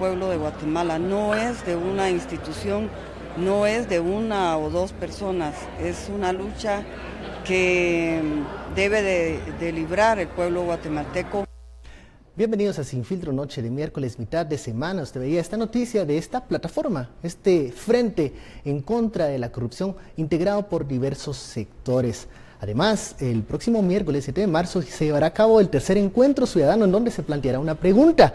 pueblo de Guatemala, no es de una institución, no es de una o dos personas, es una lucha que debe de librar el pueblo guatemalteco. Bienvenidos a Sin Filtro, noche de miércoles, mitad de semana. Usted veía esta noticia de esta plataforma, este frente en contra de la corrupción integrado por diversos sectores. Además, el próximo miércoles 7 de marzo se llevará a cabo el tercer encuentro ciudadano en donde se planteará una pregunta: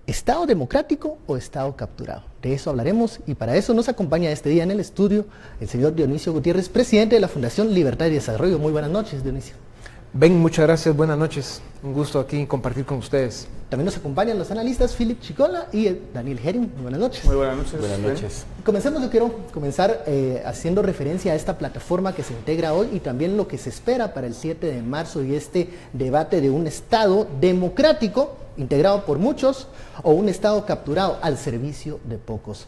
¿Estado democrático o Estado capturado? De eso hablaremos y para eso nos acompaña este día en el estudio el señor Dionisio Gutiérrez, presidente de la Fundación Libertad y Desarrollo. Muy buenas noches, Dionisio. Ben, muchas gracias, buenas noches. Un gusto aquí compartir con ustedes. También nos acompañan los analistas Philip Chicola y Daniel Herring. Muy buenas noches. Muy buenas noches. Buenas noches. Comencemos, yo quiero comenzar haciendo referencia a esta plataforma que se integra hoy y también lo que se espera para el 7 de marzo y este debate de un Estado democrático integrado por muchos o un Estado capturado al servicio de pocos.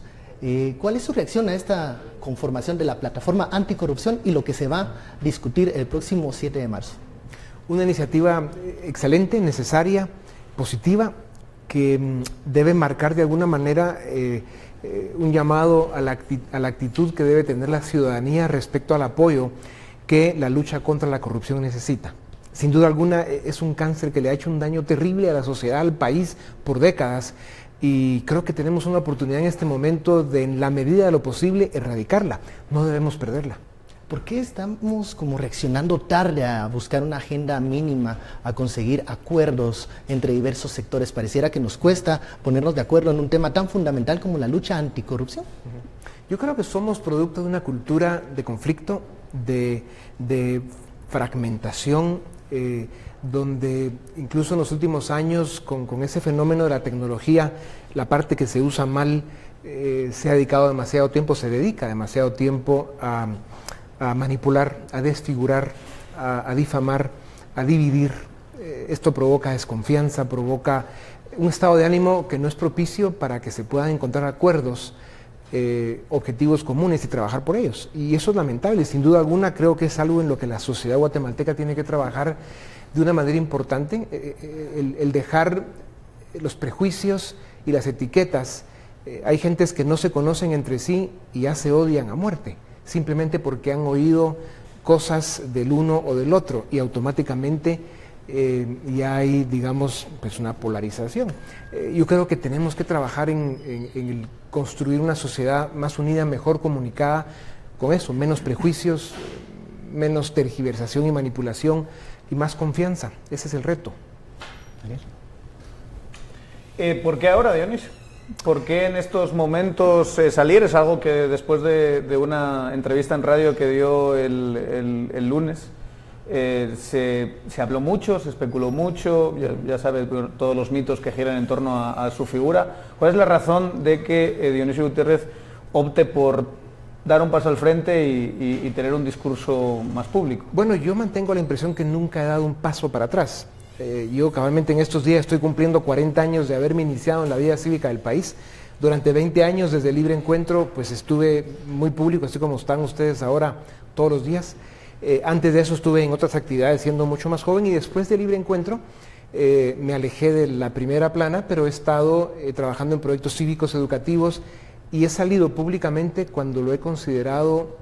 ¿Cuál es su reacción a esta conformación de la plataforma anticorrupción y lo que se va a discutir el próximo 7 de marzo? Una iniciativa excelente, necesaria, positiva, que debe marcar de alguna manera un llamado a la actitud que debe tener la ciudadanía respecto al apoyo que la lucha contra la corrupción necesita. Sin duda alguna es un cáncer que le ha hecho un daño terrible a la sociedad, al país, por décadas, y creo que tenemos una oportunidad en este momento de, en la medida de lo posible, erradicarla. No debemos perderla. ¿Por qué estamos como reaccionando tarde a buscar una agenda mínima, a conseguir acuerdos entre diversos sectores? Pareciera que nos cuesta ponernos de acuerdo en un tema tan fundamental como la lucha anticorrupción. Yo creo que somos producto de una cultura de conflicto, de fragmentación, donde incluso en los últimos años, con ese fenómeno de la tecnología, la parte que se usa mal se ha dedicado demasiado tiempo, se dedica demasiado tiempo a manipular, a desfigurar, a difamar, a dividir. Esto provoca desconfianza, provoca un estado de ánimo que no es propicio para que se puedan encontrar acuerdos, objetivos comunes y trabajar por ellos. Y eso es lamentable. Sin duda alguna creo que es algo en lo que la sociedad guatemalteca tiene que trabajar de una manera importante, el dejar los prejuicios y las etiquetas. Hay gentes que no se conocen entre sí y ya se odian a muerte, simplemente porque han oído cosas del uno o del otro y automáticamente ya hay, digamos, pues una polarización. Yo creo que tenemos que trabajar en el construir una sociedad más unida, mejor comunicada, con eso, menos prejuicios, menos tergiversación y manipulación y más confianza. Ese es el reto. ¿Por qué ahora, Dionisio? ¿Por qué en estos momentos salir? Es algo que después de una entrevista en radio que dio el lunes se habló mucho, se especuló mucho, ya sabes todos los mitos que giran en torno a su figura. ¿Cuál es la razón de que Dionisio Gutiérrez opte por dar un paso al frente y tener un discurso más público? Bueno, yo mantengo la impresión que nunca he dado un paso para atrás. Yo cabalmente en estos días estoy cumpliendo 40 años de haberme iniciado en la vida cívica del país. Durante 20 años desde Libre Encuentro pues estuve muy público, así como están ustedes ahora todos los días. Antes de eso estuve en otras actividades siendo mucho más joven y después de Libre Encuentro me alejé de la primera plana, pero he estado trabajando en proyectos cívicos educativos y he salido públicamente cuando lo he considerado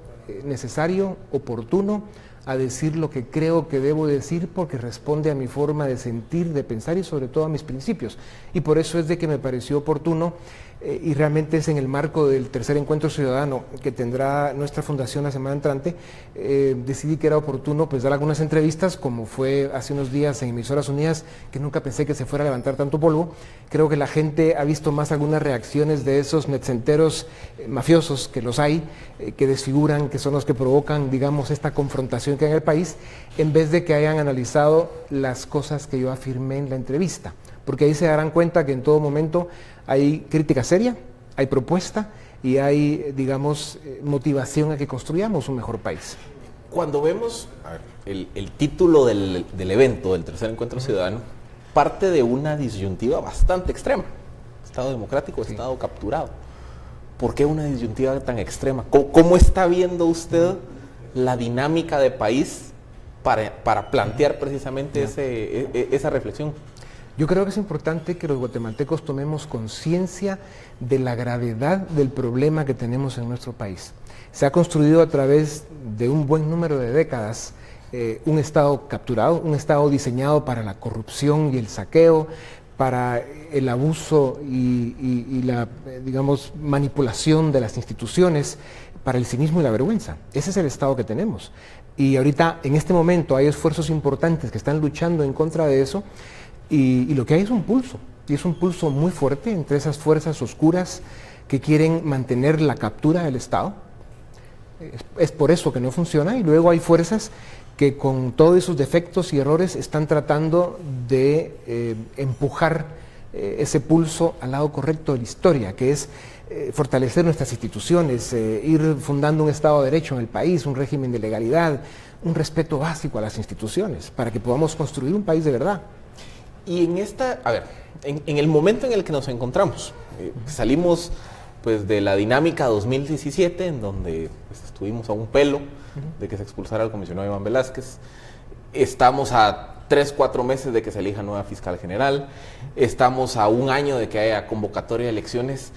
necesario, oportuno, a decir lo que creo que debo decir porque responde a mi forma de sentir, de pensar y sobre todo a mis principios. Y por eso es de que me pareció oportuno y realmente es en el marco del tercer encuentro ciudadano que tendrá nuestra fundación la semana entrante, decidí que era oportuno pues dar algunas entrevistas, como fue hace unos días en Emisoras Unidas, que nunca pensé que se fuera a levantar tanto polvo. Creo que la gente ha visto más algunas reacciones de esos netcenteros mafiosos, que los hay, que desfiguran, que son los que provocan, digamos, esta confrontación que hay en el país, en vez de que hayan analizado las cosas que yo afirmé en la entrevista. Porque ahí se darán cuenta que en todo momento hay crítica seria, hay propuesta y hay, digamos, motivación a que construyamos un mejor país. Cuando vemos el título del evento, del tercer encuentro ciudadano, parte de una disyuntiva bastante extrema. Estado democrático, sí. Estado capturado. ¿Por qué una disyuntiva tan extrema? ¿Cómo está viendo usted la dinámica de país para plantear precisamente esa reflexión? Yo creo que es importante que los guatemaltecos tomemos conciencia de la gravedad del problema que tenemos en nuestro país. Se ha construido a través de un buen número de décadas un Estado capturado, un Estado diseñado para la corrupción y el saqueo, para el abuso y la, digamos, manipulación de las instituciones, para el cinismo y la vergüenza. Ese es el Estado que tenemos. Y ahorita, en este momento, hay esfuerzos importantes que están luchando en contra de eso, y lo que hay es un pulso, y es un pulso muy fuerte entre esas fuerzas oscuras que quieren mantener la captura del Estado. Es por eso que no funciona, y luego hay fuerzas que con todos esos defectos y errores están tratando de empujar ese pulso al lado correcto de la historia, que es fortalecer nuestras instituciones, ir fundando un Estado de Derecho en el país, un régimen de legalidad, un respeto básico a las instituciones, para que podamos construir un país de verdad. Y en el momento en el que nos encontramos, salimos pues de la dinámica 2017, en donde pues, estuvimos a un pelo de que se expulsara al comisionado Iván Velázquez. Estamos a 3-4 meses de que se elija nueva fiscal general. Estamos a un año de que haya convocatoria de elecciones.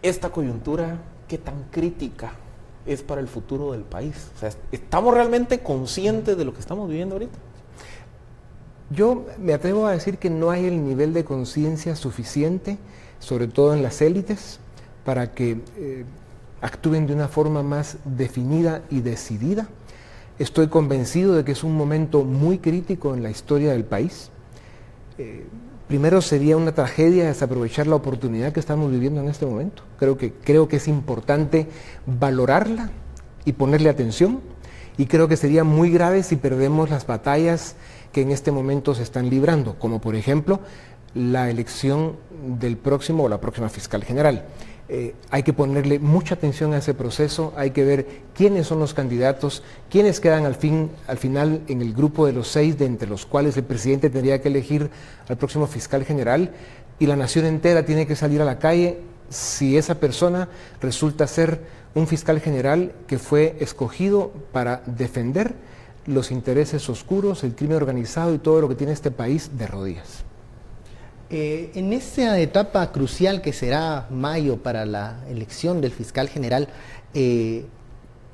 Esta coyuntura, ¿qué tan crítica es para el futuro del país? O sea, ¿estamos realmente conscientes de lo que estamos viviendo ahorita? Yo me atrevo a decir que no hay el nivel de conciencia suficiente, sobre todo en las élites, para que actúen de una forma más definida y decidida. Estoy convencido de que es un momento muy crítico en la historia del país. Primero sería una tragedia desaprovechar la oportunidad que estamos viviendo en este momento. Creo que es importante valorarla y ponerle atención, y creo que sería muy grave si perdemos las batallas que en este momento se están librando, como por ejemplo la elección del próximo o la próxima fiscal general. Hay que ponerle mucha atención a ese proceso, hay que ver quiénes son los candidatos, quiénes quedan al final en el grupo de los 6, de entre los cuales el presidente tendría que elegir al próximo fiscal general, y la nación entera tiene que salir a la calle si esa persona resulta ser un fiscal general que fue escogido para defender los intereses oscuros, el crimen organizado y todo lo que tiene este país de rodillas. En esa etapa crucial que será mayo para la elección del fiscal general,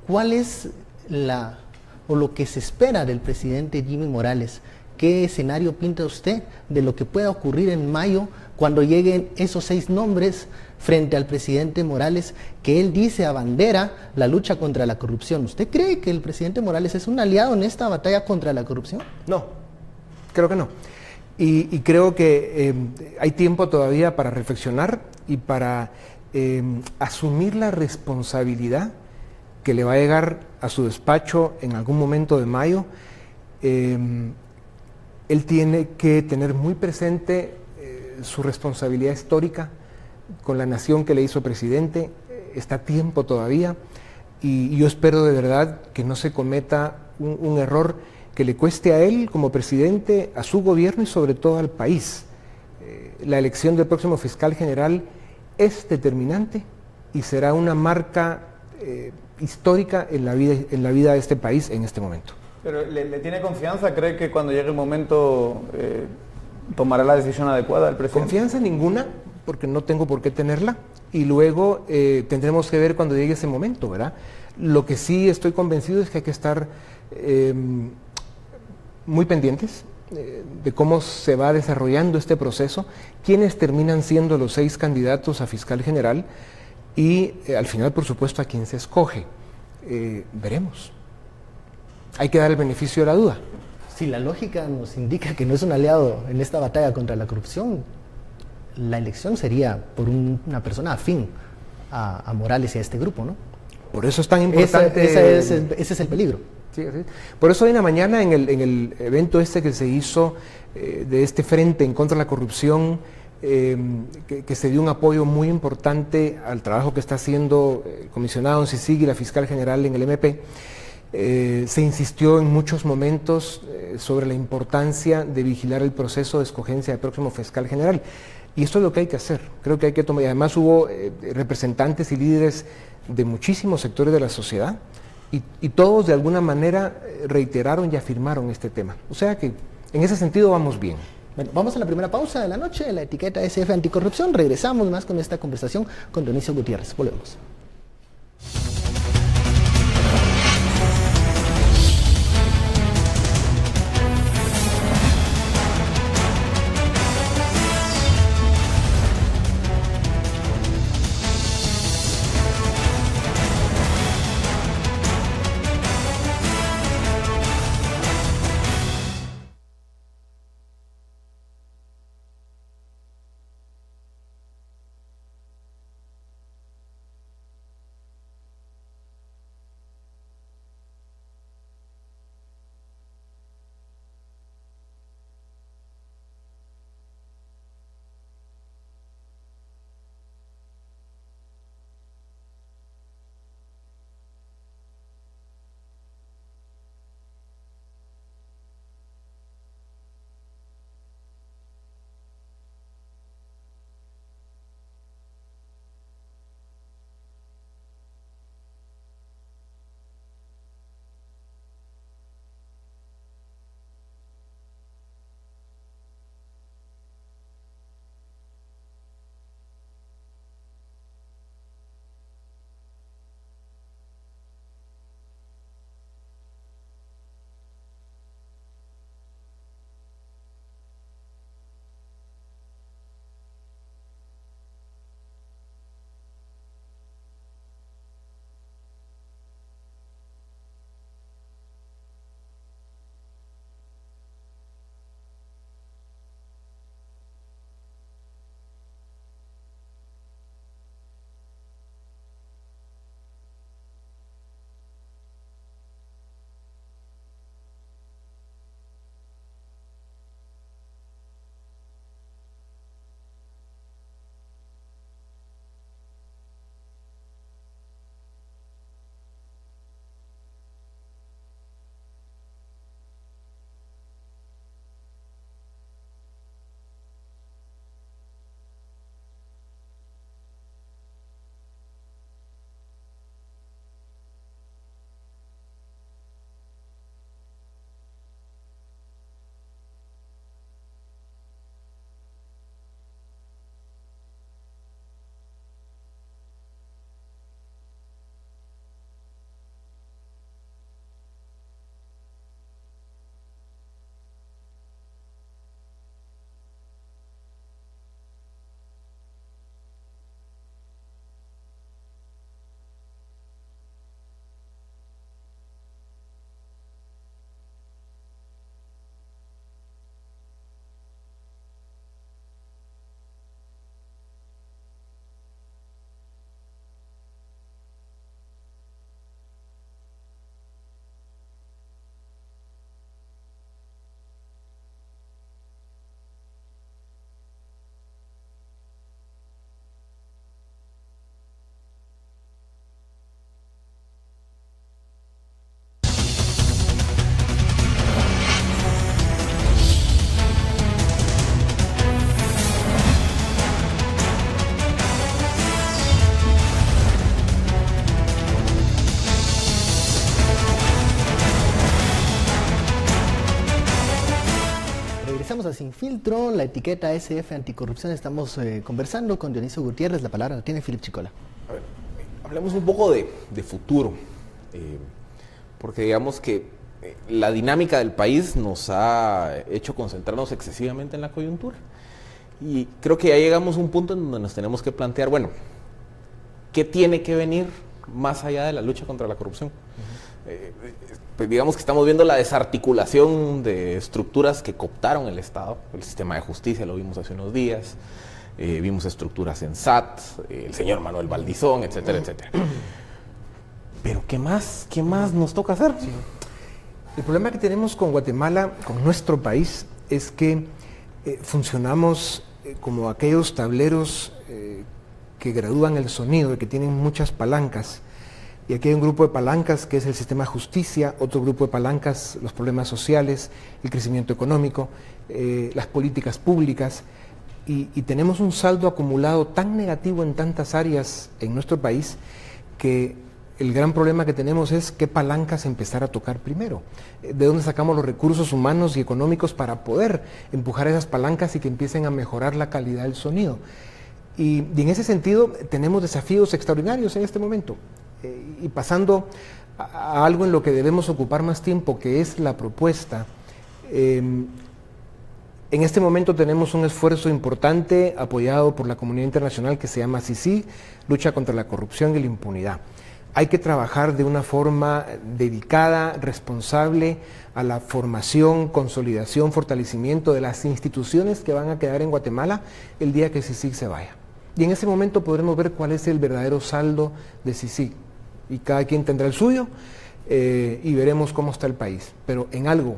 ¿cuál es lo que se espera del presidente Jimmy Morales? ¿Qué escenario pinta usted de lo que pueda ocurrir en mayo cuando lleguen esos 6 nombres frente al presidente Morales, que él dice abandera la lucha contra la corrupción? ¿Usted cree que el presidente Morales es un aliado en esta batalla contra la corrupción? No, creo que no. Y creo que hay tiempo todavía para reflexionar y para asumir la responsabilidad que le va a llegar a su despacho en algún momento de mayo. Él tiene que tener muy presente su responsabilidad histórica con la nación que le hizo presidente. Está a tiempo todavía, y yo espero de verdad que no se cometa un error que le cueste a él como presidente, a su gobierno y sobre todo al país. La elección del próximo fiscal general es determinante y será una marca histórica en la vida de este país en este momento. ¿Pero le tiene confianza? ¿Cree que cuando llegue el momento tomará la decisión adecuada el presidente? Confianza ninguna, porque no tengo por qué tenerla, y luego tendremos que ver cuando llegue ese momento, ¿verdad? Lo que sí estoy convencido es que hay que estar muy pendientes de cómo se va desarrollando este proceso, quiénes terminan siendo los 6 candidatos a fiscal general y al final, por supuesto, a quién se escoge. Veremos. Hay que dar el beneficio de la duda. Si la lógica nos indica que no es un aliado en esta batalla contra la corrupción, la elección sería por una persona afín a Morales y a este grupo, ¿no? Por eso es tan importante... Ese es el peligro. Sí, sí. Por eso hoy en la mañana en el evento que se hizo de este frente en contra de la corrupción, que se dio un apoyo muy importante al trabajo que está haciendo el comisionado Cicig y la fiscal general en el MP, se insistió en muchos momentos sobre la importancia de vigilar el proceso de escogencia del próximo fiscal general. Y esto es lo que hay que hacer. Creo que hay que tomar, y además hubo representantes y líderes de muchísimos sectores de la sociedad, y todos de alguna manera reiteraron y afirmaron este tema. O sea que en ese sentido vamos bien. Bueno, vamos a la primera pausa de la noche, la etiqueta SF Anticorrupción. Regresamos más con esta conversación con Dionisio Gutiérrez. Volvemos. Regresamos a Sin Filtro, la etiqueta SF Anticorrupción. Estamos conversando con Dionisio Gutiérrez. La palabra la tiene Philip Chicola. A ver, hablemos un poco de futuro, porque digamos que la dinámica del país nos ha hecho concentrarnos excesivamente en la coyuntura. Y creo que ya llegamos a un punto en donde nos tenemos que plantear, bueno, ¿qué tiene que venir más allá de la lucha contra la corrupción? Pues digamos que estamos viendo la desarticulación de estructuras que cooptaron el Estado, el sistema de justicia, lo vimos hace unos días, vimos estructuras en SAT, el señor Manuel Valdizón, etcétera, etcétera. Pero ¿qué más nos toca hacer? Sí. El problema que tenemos con Guatemala, con nuestro país, es que funcionamos como aquellos tableros que gradúan el sonido, que tienen muchas palancas. Y aquí hay un grupo de palancas que es el sistema de justicia, otro grupo de palancas, los problemas sociales, el crecimiento económico, las políticas públicas. Y tenemos un saldo acumulado tan negativo en tantas áreas en nuestro país que el gran problema que tenemos es qué palancas empezar a tocar primero. ¿De dónde sacamos los recursos humanos y económicos para poder empujar esas palancas y que empiecen a mejorar la calidad del sonido? Y en ese sentido tenemos desafíos extraordinarios en este momento. Y pasando a algo en lo que debemos ocupar más tiempo, que es la propuesta. En este momento tenemos un esfuerzo importante apoyado por la comunidad internacional que se llama CICIG, lucha contra la corrupción y la impunidad. Hay que trabajar de una forma dedicada, responsable a la formación, consolidación, fortalecimiento de las instituciones que van a quedar en Guatemala el día que CICIG se vaya. Y en ese momento podremos ver cuál es el verdadero saldo de CICIG. Y cada quien tendrá el suyo y veremos cómo está el país. Pero en algo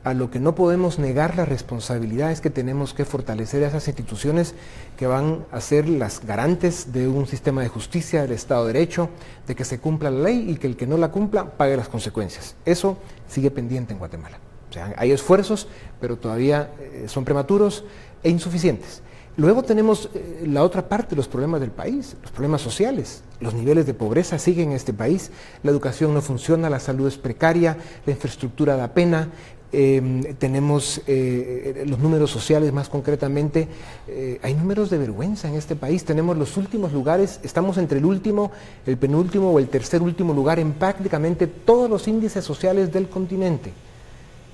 a lo que no podemos negar la responsabilidad es que tenemos que fortalecer a esas instituciones que van a ser las garantes de un sistema de justicia, del Estado de Derecho, de que se cumpla la ley y que el que no la cumpla pague las consecuencias. Eso sigue pendiente en Guatemala. O sea, hay esfuerzos, pero todavía son prematuros e insuficientes. Luego tenemos la otra parte de los problemas del país, los problemas sociales. Los niveles de pobreza siguen en este país, la educación no funciona, la salud es precaria, la infraestructura da pena. Tenemos los números sociales más concretamente, hay números de vergüenza en este país, tenemos los últimos lugares, estamos entre el último, el penúltimo o el tercer último lugar en prácticamente todos los índices sociales del continente.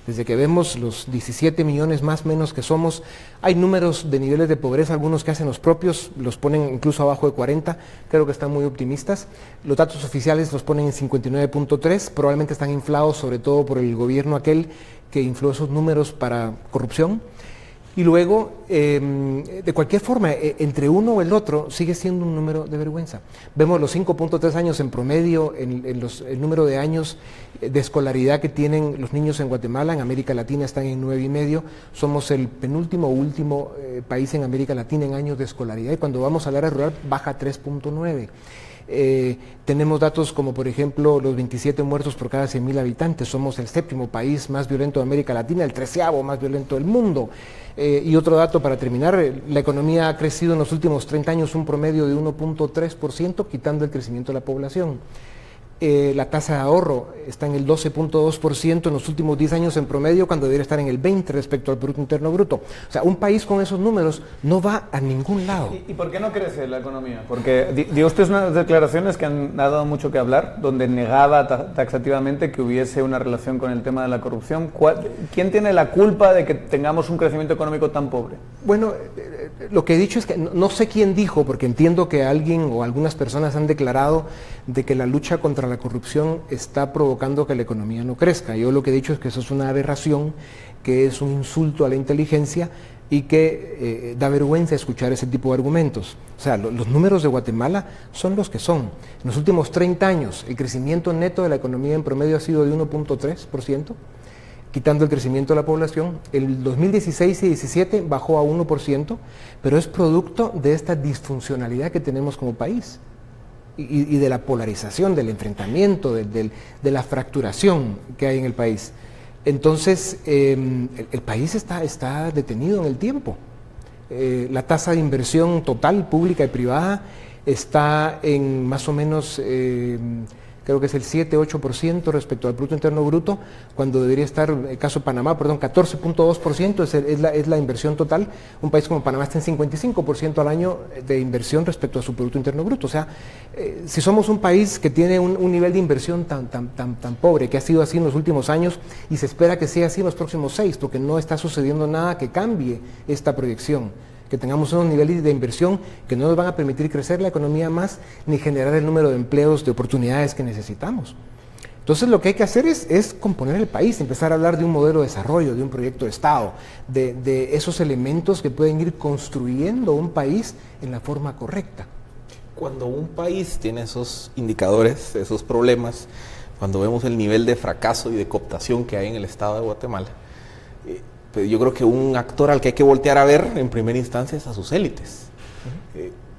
Desde que vemos los 17 millones más o menos que somos, hay números de niveles de pobreza, algunos que hacen los propios, los ponen incluso abajo de 40, creo que están muy optimistas. Los datos oficiales los ponen en 59.3, probablemente están inflados sobre todo por el gobierno aquel que infló esos números para corrupción. Y luego, de cualquier forma, entre uno o el otro sigue siendo un número de vergüenza. Vemos los 5.3 años en promedio, el número de años de escolaridad que tienen los niños en Guatemala. En América Latina están en 9,5. Somos el penúltimo o último país en América Latina en años de escolaridad. Y cuando vamos al área rural, baja 3.9. Tenemos datos como por ejemplo los 27 muertos por cada 100.000 habitantes, somos el 7º país más violento de América Latina, el 13º más violento del mundo. Y otro dato para terminar, la economía ha crecido en los últimos 30 años un promedio de 1.3%, quitando el crecimiento de la población. La tasa de ahorro está en el 12.2% en los últimos 10 años en promedio, cuando debería estar en el 20% respecto al Producto Interno Bruto. O sea, un país con esos números no va a ningún lado. ¿Y por qué no crece la economía? Porque dio usted unas declaraciones que han dado mucho que hablar, donde negaba taxativamente que hubiese una relación con el tema de la corrupción. ¿Quién tiene la culpa de que tengamos un crecimiento económico tan pobre? Bueno, lo que he dicho es que no sé quién dijo, porque entiendo que alguien o algunas personas han declarado de que la lucha contra la corrupción está provocando que la economía no crezca. Yo lo que he dicho es que eso es una aberración, que es un insulto a la inteligencia y que da vergüenza escuchar ese tipo de argumentos. O sea, los números de Guatemala son los que son. En los últimos 30 años, el crecimiento neto de la economía en promedio ha sido de 1.3%, quitando el crecimiento de la población. El 2016 y 2017 bajó a 1%, pero es producto de esta disfuncionalidad que tenemos como país. Y de la polarización, del enfrentamiento, de la fracturación que hay en el país. Entonces, el país está detenido en el tiempo. La tasa de inversión total, pública y privada, está en más o menos, creo que es el 7-8% respecto al Producto Interno Bruto, cuando debería estar, el caso de Panamá, 14.2% es la inversión total. Un país como Panamá está en 55% al año de inversión respecto a su Producto Interno Bruto. O sea, si somos un país que tiene un nivel de inversión tan pobre, que ha sido así en los últimos años, y se espera que sea así en los próximos 6, porque no está sucediendo nada que cambie esta proyección, que tengamos unos niveles de inversión que no nos van a permitir crecer la economía más, ni generar el número de empleos, de oportunidades que necesitamos. Entonces lo que hay que hacer es componer el país, empezar a hablar de un modelo de desarrollo, de un proyecto de Estado, de esos elementos que pueden ir construyendo un país en la forma correcta. Cuando un país tiene esos indicadores, esos problemas, cuando vemos el nivel de fracaso y de cooptación que hay en el Estado de Guatemala, pues yo creo que un actor al que hay que voltear a ver en primera instancia es a sus élites.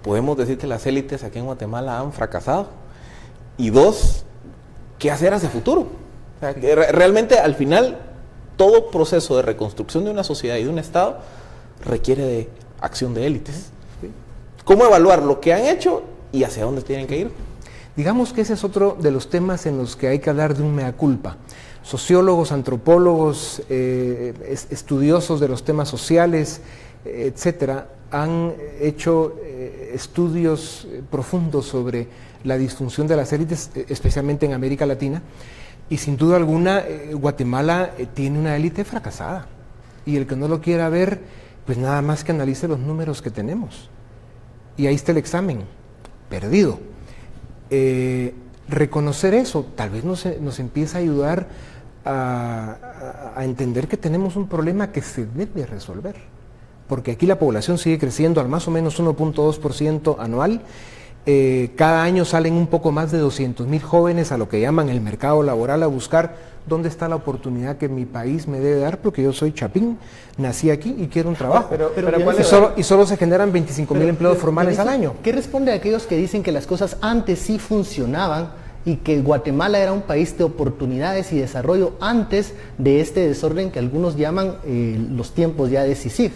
Podemos decir que las élites aquí en Guatemala han fracasado. Y dos, ¿qué hacer hacia futuro? O sea, que realmente al final todo proceso de reconstrucción de una sociedad y de un Estado requiere de acción de élites. ¿Cómo evaluar lo que han hecho y hacia dónde tienen que ir? Digamos que ese es otro de los temas en los que hay que hablar de un mea culpa. Sociólogos, antropólogos, estudiosos de los temas sociales, etcétera, han hecho estudios profundos sobre la disfunción de las élites, especialmente en América Latina, y sin duda alguna Guatemala tiene una élite fracasada. Y el que no lo quiera ver, pues nada más que analice los números que tenemos. Y ahí está el examen, perdido. Reconocer eso tal vez nos empieza a ayudar a entender que tenemos un problema que se debe resolver, porque aquí la población sigue creciendo al más o menos 1.2% anual. Cada año salen un poco más de 200,000 jóvenes a lo que llaman el mercado laboral a buscar dónde está la oportunidad que mi país me debe dar, porque yo soy chapín, nací aquí y quiero un trabajo. Y solo se generan 25,000 empleos formales al año. ¿Qué responde a aquellos que dicen que las cosas antes sí funcionaban y que Guatemala era un país de oportunidades y desarrollo antes de este desorden que algunos llaman los tiempos ya de CICIG?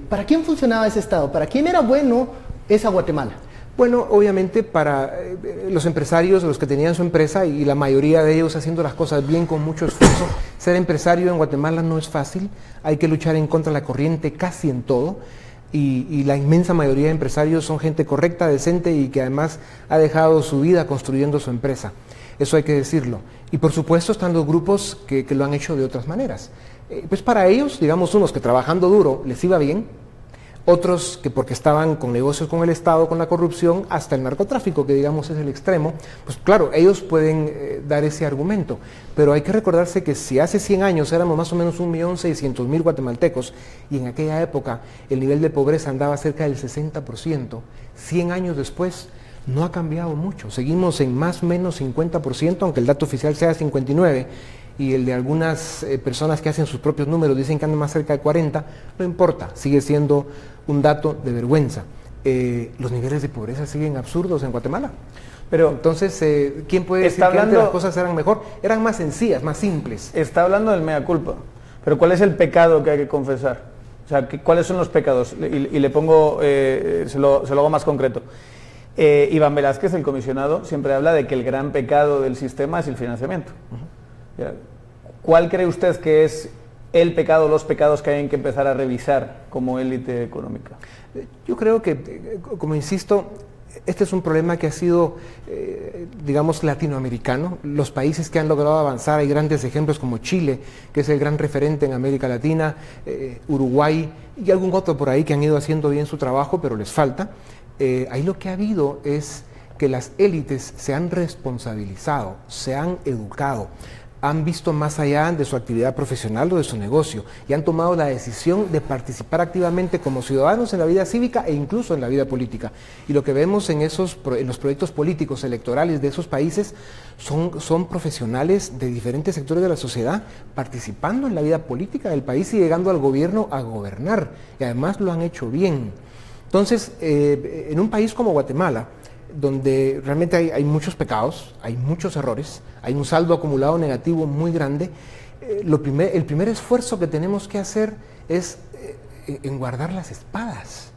¿Para quién funcionaba ese Estado? ¿Para quién era bueno esa Guatemala? Bueno, obviamente para los empresarios, los que tenían su empresa, y la mayoría de ellos haciendo las cosas bien con mucho esfuerzo. Ser empresario en Guatemala no es fácil, hay que luchar en contra de la corriente casi en todo, y la inmensa mayoría de empresarios son gente correcta, decente y que además ha dejado su vida construyendo su empresa. Eso hay que decirlo. Y por supuesto están los grupos que lo han hecho de otras maneras. Pues para ellos, digamos, unos que trabajando duro les iba bien, otros que porque estaban con negocios con el Estado, con la corrupción, hasta el narcotráfico, que digamos es el extremo, pues claro, ellos pueden dar ese argumento, pero hay que recordarse que si hace 100 años éramos más o menos 1.600.000 guatemaltecos, y en aquella época el nivel de pobreza andaba cerca del 60%, 100 años después no ha cambiado mucho, seguimos en más o menos 50%, aunque el dato oficial sea 59%, y el de algunas personas que hacen sus propios números dicen que andan más cerca de 40, no importa, sigue siendo un dato de vergüenza. Los niveles de pobreza siguen absurdos en Guatemala. Pero entonces, ¿quién puede decir que antes las cosas eran mejor? Eran más sencillas, más simples. Está hablando del mea culpa, pero ¿cuál es el pecado que hay que confesar? O sea, ¿cuáles son los pecados? Y le pongo, se lo hago más concreto. Iván Velázquez, el comisionado, siempre habla de que el gran pecado del sistema es el financiamiento. ¿Cuál cree usted que es el pecado, los pecados que hay que empezar a revisar como élite económica? Yo creo que, como insisto, este es un problema que ha sido, digamos, latinoamericano. Los países que han logrado avanzar, hay grandes ejemplos como Chile, que es el gran referente en América Latina, Uruguay y algún otro por ahí que han ido haciendo bien su trabajo, pero les falta. Ahí lo que ha habido es que las élites se han responsabilizado, se han educado, han visto más allá de su actividad profesional o de su negocio y han tomado la decisión de participar activamente como ciudadanos en la vida cívica e incluso en la vida política. Y lo que vemos en los proyectos políticos electorales de esos países son profesionales de diferentes sectores de la sociedad participando en la vida política del país y llegando al gobierno a gobernar. Y además lo han hecho bien. Entonces, en un país como Guatemala, donde realmente hay muchos pecados, hay muchos errores, hay un saldo acumulado negativo muy grande, el primer esfuerzo que tenemos que hacer es en guardar las espadas.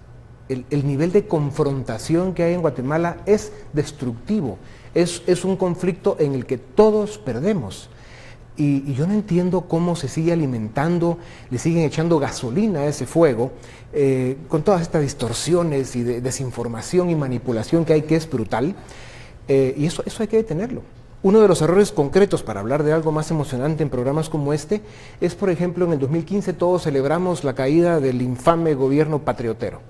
El nivel de confrontación que hay en Guatemala es destructivo, es un conflicto en el que todos perdemos. Y yo no entiendo cómo se sigue alimentando, le siguen echando gasolina a ese fuego, con todas estas distorsiones y desinformación y manipulación que hay, que es brutal, y eso hay que detenerlo. Uno de los errores concretos, para hablar de algo más emocionante en programas como este, es, por ejemplo, en el 2015 todos celebramos la caída del infame gobierno patriotero.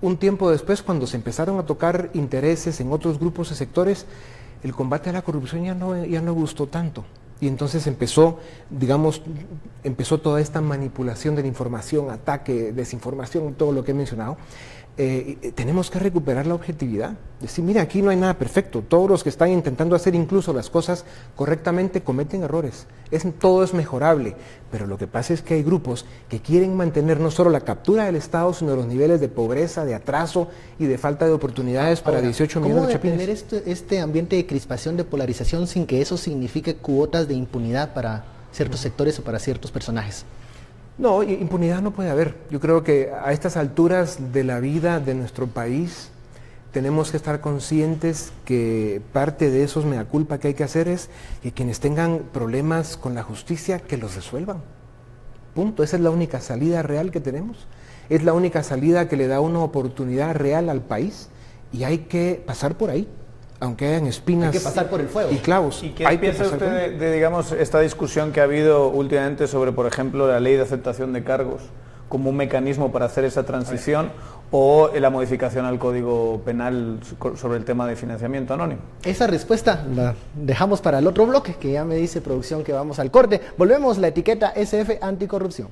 Un tiempo después, cuando se empezaron a tocar intereses en otros grupos y sectores, el combate a la corrupción ya no gustó tanto. Y entonces empezó toda esta manipulación de la información, ataque, desinformación, todo lo que he mencionado. Tenemos que recuperar la objetividad. Decir, mira, aquí no hay nada perfecto. Todos los que están intentando hacer incluso las cosas correctamente cometen errores. Todo es mejorable. Pero lo que pasa es que hay grupos que quieren mantener no solo la captura del Estado, sino los niveles de pobreza, de atraso y de falta de oportunidades para 18 millones de chapines. ¿Cómo detener este ambiente de crispación, de polarización, sin que eso signifique cuotas de impunidad para ciertos sectores o para ciertos personajes? No, impunidad no puede haber. Yo creo que a estas alturas de la vida de nuestro país, tenemos que estar conscientes que parte de esos mea culpa que hay que hacer es que quienes tengan problemas con la justicia, que los resuelvan. Punto. Esa es la única salida real que tenemos. Es la única salida que le da una oportunidad real al país y hay que pasar por ahí, aunque hayan espinas. Hay que pasar por el fuego. Y clavos. ¿Y qué piensa usted de, digamos, esta discusión que ha habido últimamente sobre, por ejemplo, la ley de aceptación de cargos como un mecanismo para hacer esa transición o la modificación al Código Penal sobre el tema de financiamiento anónimo? Esa respuesta la dejamos para el otro bloque, que ya me dice producción que vamos al corte. Volvemos, la etiqueta SF Anticorrupción.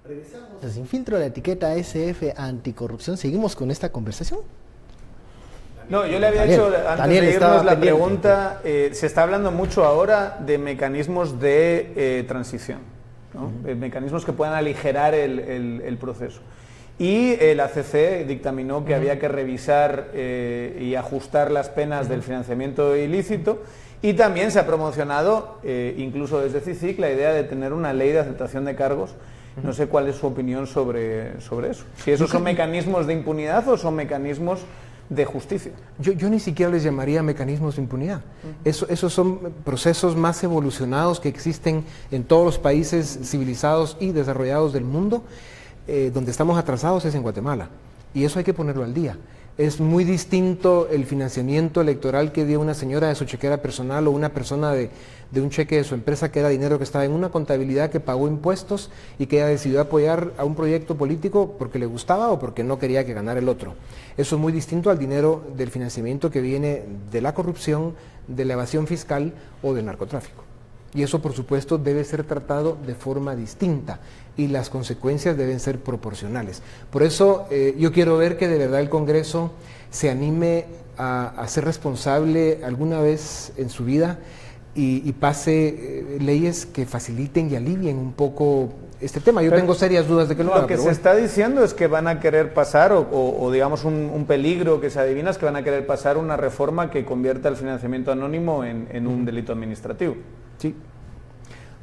Regresamos a Sin Filtro, la etiqueta SF Anticorrupción. Seguimos con esta conversación. No, yo le había hecho, antes de irnos, la pregunta, se está hablando mucho ahora de mecanismos de transición, ¿no? Mecanismos que puedan aligerar el proceso. Y el ACC dictaminó que había que revisar y ajustar las penas del financiamiento ilícito, y también se ha promocionado, incluso desde CICIC, la idea de tener una ley de aceptación de cargos. No sé cuál es su opinión sobre eso. Si esos son mecanismos de impunidad o son mecanismos de justicia. Yo ni siquiera les llamaría mecanismos de impunidad. Esos son procesos más evolucionados que existen en todos los países civilizados y desarrollados del mundo. Donde estamos atrasados es en Guatemala, y eso hay que ponerlo al día. Es muy distinto el financiamiento electoral que dio una señora de su chequera personal o una persona de un cheque de su empresa, que era dinero que estaba en una contabilidad, que pagó impuestos y que ella decidió apoyar a un proyecto político porque le gustaba o porque no quería que ganara el otro. Eso es muy distinto al dinero del financiamiento que viene de la corrupción, de la evasión fiscal o del narcotráfico. Y eso, por supuesto, debe ser tratado de forma distinta y las consecuencias deben ser proporcionales. Por eso yo quiero ver que de verdad el Congreso se anime a ser responsable alguna vez en su vida y pase leyes que faciliten y alivien un poco este tema. Yo tengo serias dudas de que lo haga. Lo que se está diciendo es que van a querer pasar, o digamos un peligro que se adivina, es que van a querer pasar una reforma que convierta el financiamiento anónimo en un delito administrativo. Sí.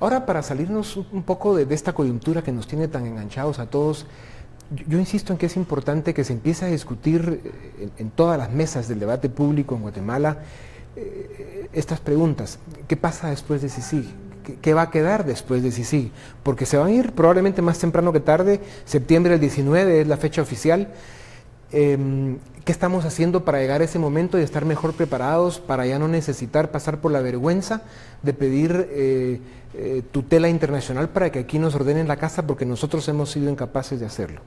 Ahora, para salirnos un poco de esta coyuntura que nos tiene tan enganchados a todos, yo insisto en que es importante que se empiece a discutir en todas las mesas del debate público en Guatemala estas preguntas. ¿Qué pasa después de CICIG? ¿Qué va a quedar después de CICIG? Porque se van a ir probablemente más temprano que tarde. Septiembre del 19 es la fecha oficial. ¿Qué estamos haciendo para llegar a ese momento y estar mejor preparados para ya no necesitar pasar por la vergüenza de pedir tutela internacional para que aquí nos ordenen la casa porque nosotros hemos sido incapaces de hacerlo?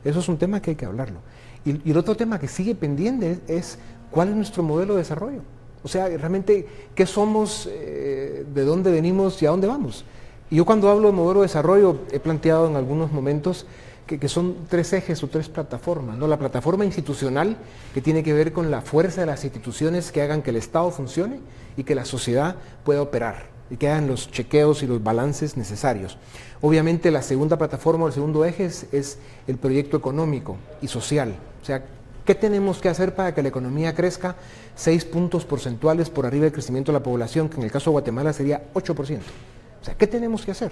Eso es un tema que hay que hablarlo. Y el otro tema que sigue pendiente es cuál es nuestro modelo de desarrollo. O sea, realmente, ¿qué somos, de dónde venimos y a dónde vamos? Y yo cuando hablo de modelo de desarrollo he planteado en algunos momentos que son 3 ejes o 3 plataformas, ¿no? La plataforma institucional, que tiene que ver con la fuerza de las instituciones que hagan que el Estado funcione y que la sociedad pueda operar y que hagan los chequeos y los balances necesarios. Obviamente la segunda plataforma o el segundo eje es el proyecto económico y social. O sea, ¿qué tenemos que hacer para que la economía crezca 6 puntos porcentuales por arriba del crecimiento de la población, que en el caso de Guatemala sería 8%? O sea, ¿qué tenemos que hacer?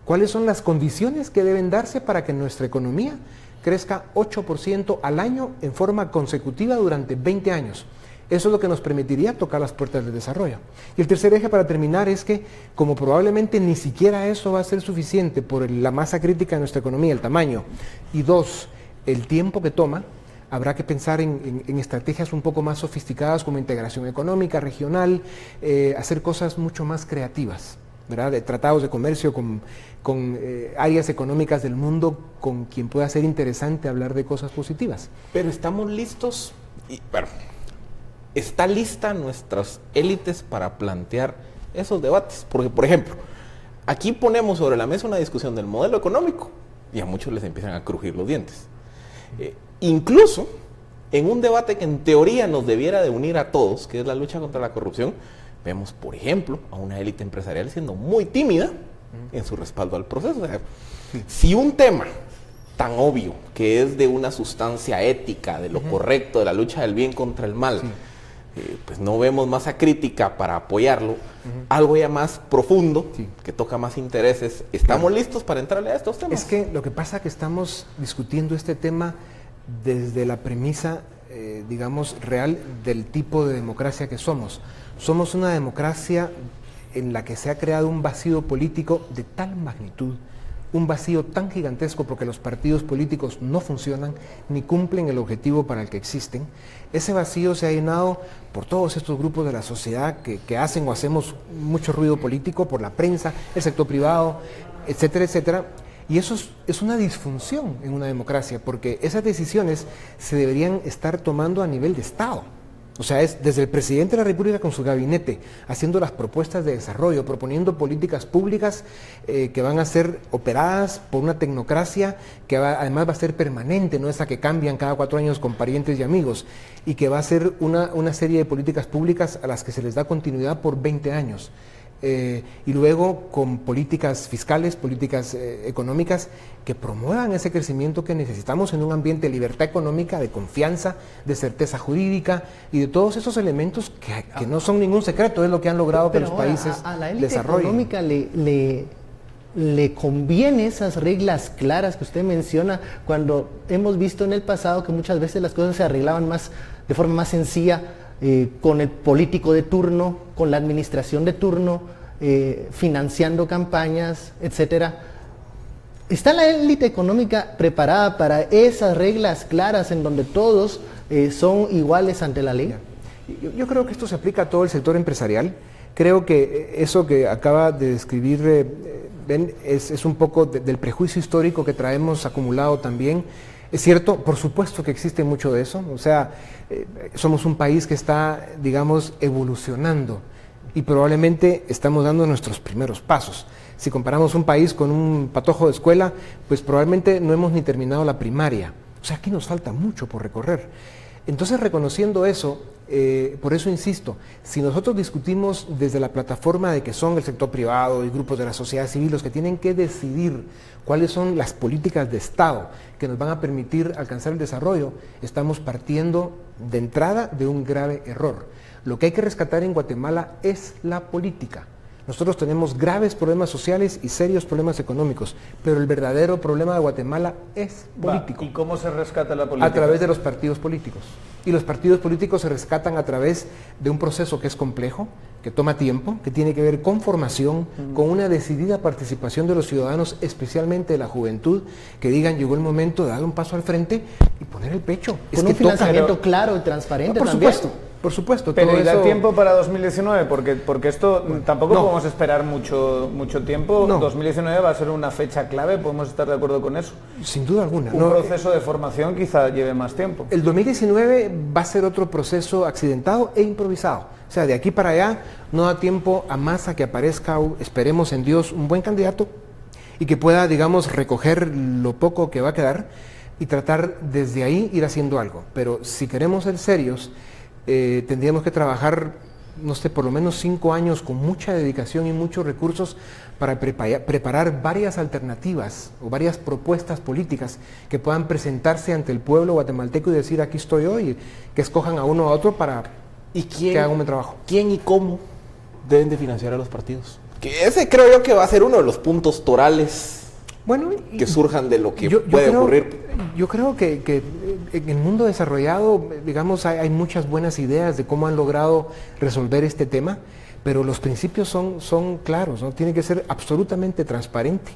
¿Cuáles son las condiciones que deben darse para que nuestra economía crezca 8% al año en forma consecutiva durante 20 años? Eso es lo que nos permitiría tocar las puertas del desarrollo. Y el tercer eje para terminar es que, como probablemente ni siquiera eso va a ser suficiente por la masa crítica de nuestra economía, el tamaño, y 2, el tiempo que toma, habrá que pensar en estrategias un poco más sofisticadas como integración económica, regional, hacer cosas mucho más creativas, ¿verdad? De tratados de comercio con áreas económicas del mundo con quien pueda ser interesante hablar de cosas positivas. Pero estamos listos, ¿está lista nuestras élites para plantear esos debates? Porque, por ejemplo, aquí ponemos sobre la mesa una discusión del modelo económico y a muchos les empiezan a crujir los dientes. Incluso en un debate que en teoría nos debiera de unir a todos, que es la lucha contra la corrupción, vemos, por ejemplo, a una élite empresarial siendo muy tímida en su respaldo al proceso. O sea, si un tema tan obvio, que es de una sustancia ética, de lo correcto, de la lucha del bien contra el mal, pues no vemos masa crítica para apoyarlo, algo ya más profundo, que toca más intereses, ¿estamos listos para entrarle a estos temas? Es que lo que pasa es que estamos discutiendo este tema desde la premisa, digamos, real del tipo de democracia que somos. Somos una democracia en la que se ha creado un vacío político de tal magnitud, un vacío tan gigantesco porque los partidos políticos no funcionan ni cumplen el objetivo para el que existen. Ese vacío se ha llenado por todos estos grupos de la sociedad que hacen o hacemos mucho ruido político, por la prensa, el sector privado, etcétera, etcétera. Y eso es una disfunción en una democracia, porque esas decisiones se deberían estar tomando a nivel de Estado. O sea, es desde el presidente de la República con su gabinete, haciendo las propuestas de desarrollo, proponiendo políticas públicas que van a ser operadas por una tecnocracia que además va a ser permanente, no esa que cambian cada 4 años con parientes y amigos, y que va a ser una serie de políticas públicas a las que se les da continuidad por 20 años. Y luego con políticas fiscales, políticas económicas que promuevan ese crecimiento que necesitamos en un ambiente de libertad económica, de confianza, de certeza jurídica y de todos esos elementos que no son ningún secreto, es lo que han logrado que los países a la élite desarrollen. Económica le conviene esas reglas claras que usted menciona, cuando hemos visto en el pasado que muchas veces las cosas se arreglaban de forma más sencilla, con el político de turno, con la administración de turno, financiando campañas, etcétera. ¿Está la élite económica preparada para esas reglas claras en donde todos son iguales ante la ley? Yo creo que esto se aplica a todo el sector empresarial. Creo que eso que acaba de describir Ben es un poco del prejuicio histórico que traemos acumulado también. Es cierto, por supuesto que existe mucho de eso, o sea, somos un país que está, digamos, evolucionando y probablemente estamos dando nuestros primeros pasos. Si comparamos un país con un patojo de escuela, pues probablemente no hemos ni terminado la primaria. O sea, aquí nos falta mucho por recorrer. Entonces, reconociendo eso, por eso insisto, si nosotros discutimos desde la plataforma de que son el sector privado y grupos de la sociedad civil los que tienen que decidir cuáles son las políticas de Estado que nos van a permitir alcanzar el desarrollo, estamos partiendo de entrada de un grave error. Lo que hay que rescatar en Guatemala es la política. Nosotros tenemos graves problemas sociales y serios problemas económicos, pero el verdadero problema de Guatemala es político. ¿Y cómo se rescata la política? A través de los partidos políticos. Y los partidos políticos se rescatan a través de un proceso que es complejo, que toma tiempo, que tiene que ver con formación, con una decidida participación de los ciudadanos, especialmente de la juventud, que digan, llegó el momento de dar un paso al frente y poner el pecho. Con un financiamiento claro y transparente también. Por supuesto. Pero todo ¿y da eso... tiempo para 2019? Porque esto tampoco no. podemos esperar mucho tiempo. No. 2019 va a ser una fecha clave, podemos estar de acuerdo con eso. Sin duda alguna. Un proceso de formación quizá lleve más tiempo. El 2019 va a ser otro proceso accidentado e improvisado. O sea, de aquí para allá no da tiempo a más a que aparezca, esperemos en Dios, un buen candidato y que pueda, digamos, recoger lo poco que va a quedar y tratar desde ahí ir haciendo algo. Pero si queremos ser serios, tendríamos que trabajar, no sé, por lo menos 5 años con mucha dedicación y muchos recursos para preparar varias alternativas o varias propuestas políticas que puedan presentarse ante el pueblo guatemalteco y decir, aquí estoy hoy, que escojan a uno o a otro para que haga un buen trabajo. ¿Quién y cómo deben de financiar a los partidos? Que ese creo yo que va a ser uno de los puntos torales que surjan de lo que puede ocurrir. Yo creo que en el mundo desarrollado, digamos, hay muchas buenas ideas de cómo han logrado resolver este tema, pero los principios son claros, ¿no? Tiene que ser absolutamente transparente,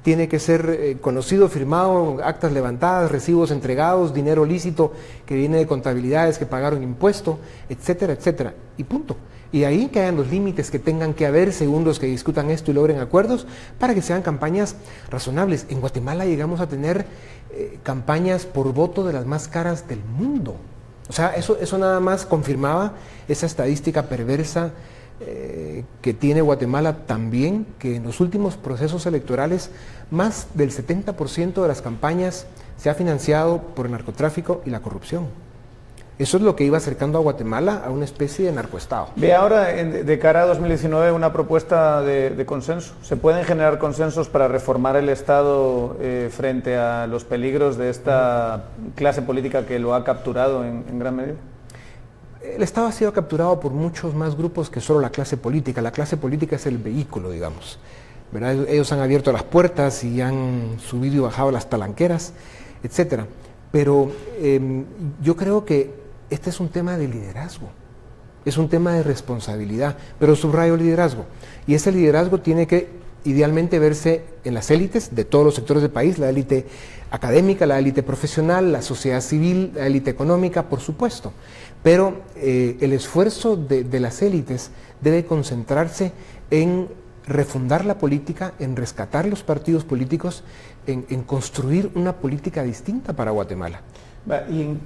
tiene que ser conocido, firmado, actas levantadas, recibos entregados, dinero lícito que viene de contabilidades que pagaron impuesto, etcétera, etcétera, y punto. Y ahí que hayan los límites que tengan que haber según los que discutan esto y logren acuerdos para que sean campañas razonables. En Guatemala llegamos a tener campañas por voto de las más caras del mundo. O sea, eso nada más confirmaba esa estadística perversa que tiene Guatemala también, que en los últimos procesos electorales más del 70% de las campañas se ha financiado por el narcotráfico y la corrupción. Eso es lo que iba acercando a Guatemala a una especie de narcoestado. Ve ahora, de cara a 2019, una propuesta de consenso. ¿Se pueden generar consensos para reformar el Estado frente a los peligros de esta clase política que lo ha capturado en gran medida? El Estado ha sido capturado por muchos más grupos que solo la clase política. La clase política es el vehículo, digamos, ¿verdad? Ellos han abierto las puertas y han subido y bajado las talanqueras, etcétera. Pero yo creo que este es un tema de liderazgo, es un tema de responsabilidad, pero subrayo liderazgo. Y ese liderazgo tiene que idealmente verse en las élites de todos los sectores del país, la élite académica, la élite profesional, la sociedad civil, la élite económica, por supuesto. Pero el esfuerzo de las élites debe concentrarse en refundar la política, en rescatar los partidos políticos, en construir una política distinta para Guatemala. ¿Y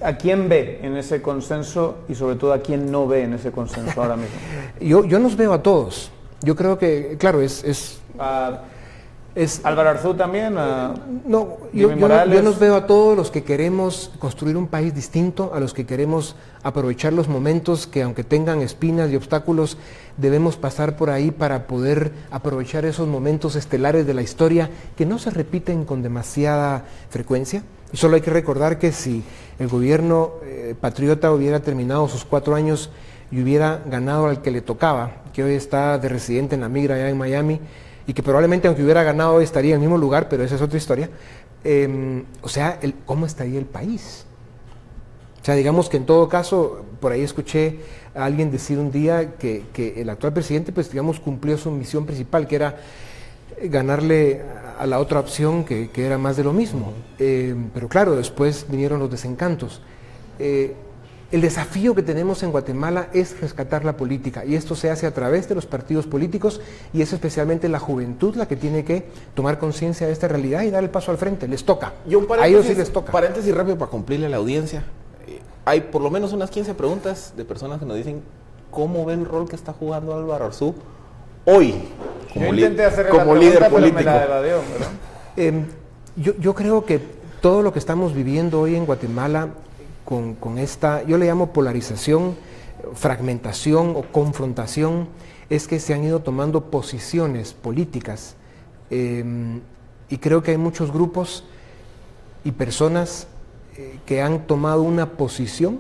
a quién ve en ese consenso y sobre todo a quién no ve en ese consenso ahora mismo? Yo nos veo a todos. Yo creo que, claro, ¿Álvaro Arzú también? Yo nos veo a todos los que queremos construir un país distinto, a los que queremos aprovechar los momentos que, aunque tengan espinas y obstáculos, debemos pasar por ahí para poder aprovechar esos momentos estelares de la historia que no se repiten con demasiada frecuencia. Y solo hay que recordar que si el gobierno patriota hubiera terminado sus 4 años y hubiera ganado al que le tocaba, que hoy está de residente en la migra allá en Miami, y que probablemente aunque hubiera ganado hoy estaría en el mismo lugar, pero esa es otra historia, ¿cómo estaría el país? O sea, digamos que en todo caso, por ahí escuché a alguien decir un día que el actual presidente, pues digamos, cumplió su misión principal, que era ganarle a la otra opción que era más de lo mismo. Pero claro, después vinieron los desencantos. El desafío que tenemos en Guatemala es rescatar la política, y esto se hace a través de los partidos políticos, y es especialmente la juventud la que tiene que tomar conciencia de esta realidad y dar el paso al frente. Les toca. A ellos sí les toca. Paréntesis rápido para cumplirle a la audiencia. Hay por lo menos unas 15 preguntas de personas que nos dicen cómo ven el rol que está jugando Álvaro Arzú hoy como líder político. Yo creo que todo lo que estamos viviendo hoy en Guatemala con esta, yo le llamo polarización, fragmentación o confrontación, es que se han ido tomando posiciones políticas y creo que hay muchos grupos y personas que han tomado una posición.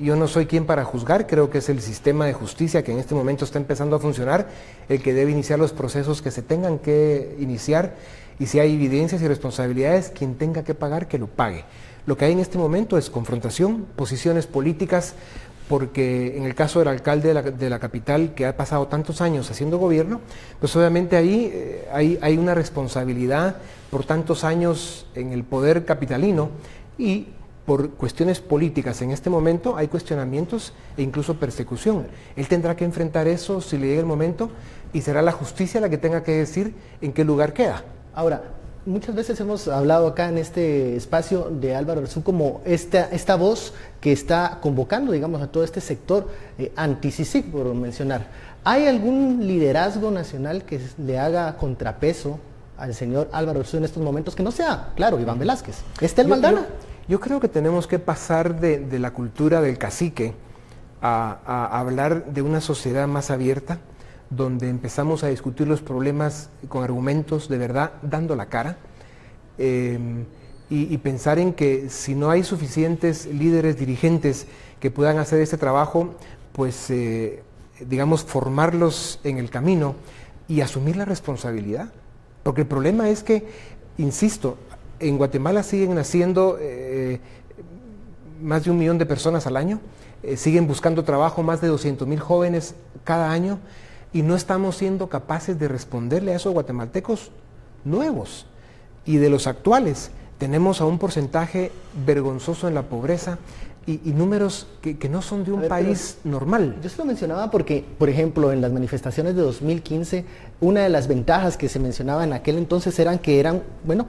Yo no soy quien para juzgar, creo que es el sistema de justicia que en este momento está empezando a funcionar el que debe iniciar los procesos que se tengan que iniciar, y si hay evidencias y responsabilidades, quien tenga que pagar, que lo pague. Lo que hay en este momento es confrontación, posiciones políticas, porque en el caso del alcalde de la capital, que ha pasado tantos años haciendo gobierno, pues obviamente ahí hay una responsabilidad por tantos años en el poder capitalino, y por cuestiones políticas en este momento hay cuestionamientos e incluso persecución. Él tendrá que enfrentar eso si le llega el momento y será la justicia la que tenga que decir en qué lugar queda. Ahora, muchas veces hemos hablado acá en este espacio de Álvaro Arzú como esta voz que está convocando, digamos, a todo este sector anti-CICIG, por mencionar. ¿Hay algún liderazgo nacional que le haga contrapeso al señor Álvaro Arzú en estos momentos que no sea, claro, Iván Velázquez? ¿Está el Maldana? Yo creo que tenemos que pasar de la cultura del cacique a hablar de una sociedad más abierta, donde empezamos a discutir los problemas con argumentos de verdad, dando la cara, y pensar en que si no hay suficientes líderes, dirigentes que puedan hacer este trabajo, pues digamos, formarlos en el camino y asumir la responsabilidad. Porque el problema es que, insisto, en Guatemala siguen naciendo más de 1 millón de personas al año, siguen buscando trabajo más de 200,000 jóvenes cada año, y no estamos siendo capaces de responderle a esos guatemaltecos nuevos. Y de los actuales, tenemos a un porcentaje vergonzoso en la pobreza y números que no son de un país normal. Yo se lo mencionaba porque, por ejemplo, en las manifestaciones de 2015, una de las ventajas que se mencionaba en aquel entonces eran que eran, bueno,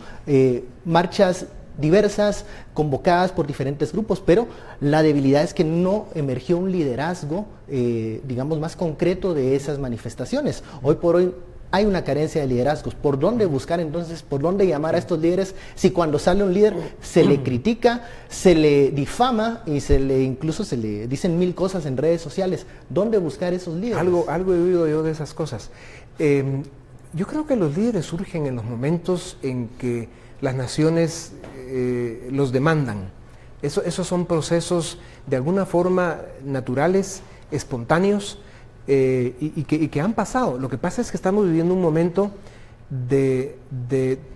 marchas diversas, convocadas por diferentes grupos, pero la debilidad es que no emergió un liderazgo, digamos, más concreto de esas manifestaciones. Hoy por hoy hay una carencia de liderazgos. ¿Por dónde buscar entonces, por dónde llamar a estos líderes si cuando sale un líder se le critica, se le difama y incluso se le dicen 1000 cosas en redes sociales? ¿Dónde buscar esos líderes? Algo he oído yo de esas cosas. Yo creo que los líderes surgen en los momentos en que las naciones los demandan. Esos son procesos de alguna forma naturales, espontáneos, y que han pasado. Lo que pasa es que estamos viviendo un momento de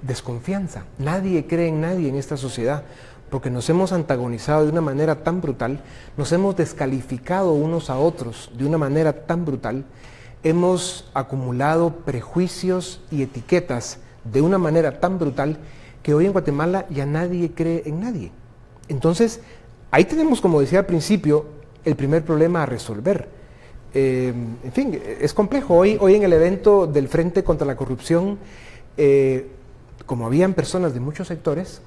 desconfianza. Nadie cree en nadie en esta sociedad, porque nos hemos antagonizado de una manera tan brutal, nos hemos descalificado unos a otros de una manera tan brutal, hemos acumulado prejuicios y etiquetas de una manera tan brutal que hoy en Guatemala ya nadie cree en nadie. Entonces, ahí tenemos, como decía al principio, el primer problema a resolver. En fin, es complejo. Hoy en el evento del Frente contra la Corrupción, como habían personas de muchos sectores,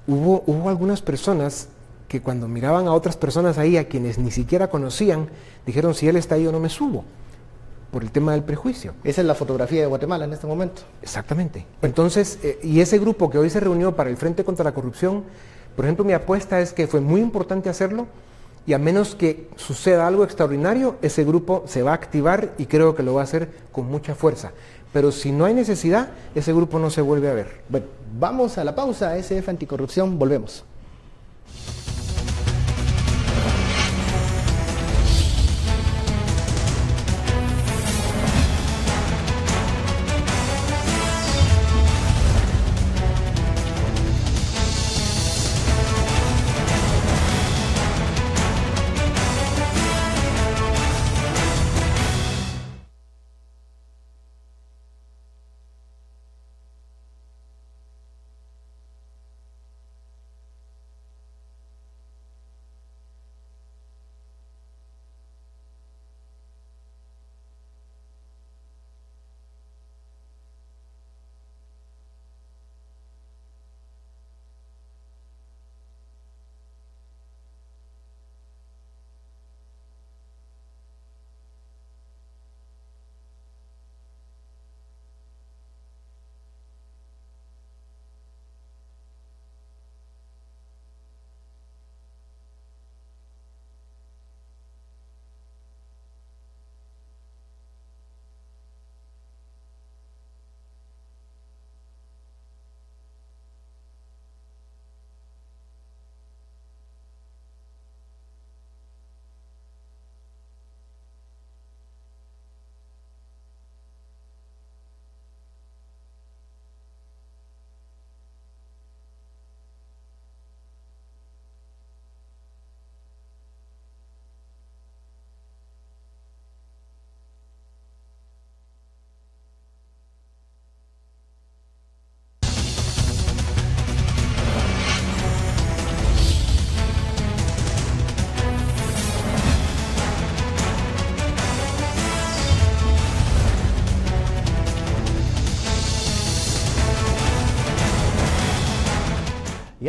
hubo algunas personas que cuando miraban a otras personas ahí, a quienes ni siquiera conocían, dijeron, si él está ahí yo no me subo, por el tema del prejuicio. Esa es la fotografía de Guatemala en este momento. Exactamente. Entonces, y ese grupo que hoy se reunió para el Frente contra la Corrupción, por ejemplo, mi apuesta es que fue muy importante hacerlo, y a menos que suceda algo extraordinario, ese grupo se va a activar y creo que lo va a hacer con mucha fuerza. Pero si no hay necesidad, ese grupo no se vuelve a ver. Bueno, vamos a la pausa, SF Anticorrupción, volvemos.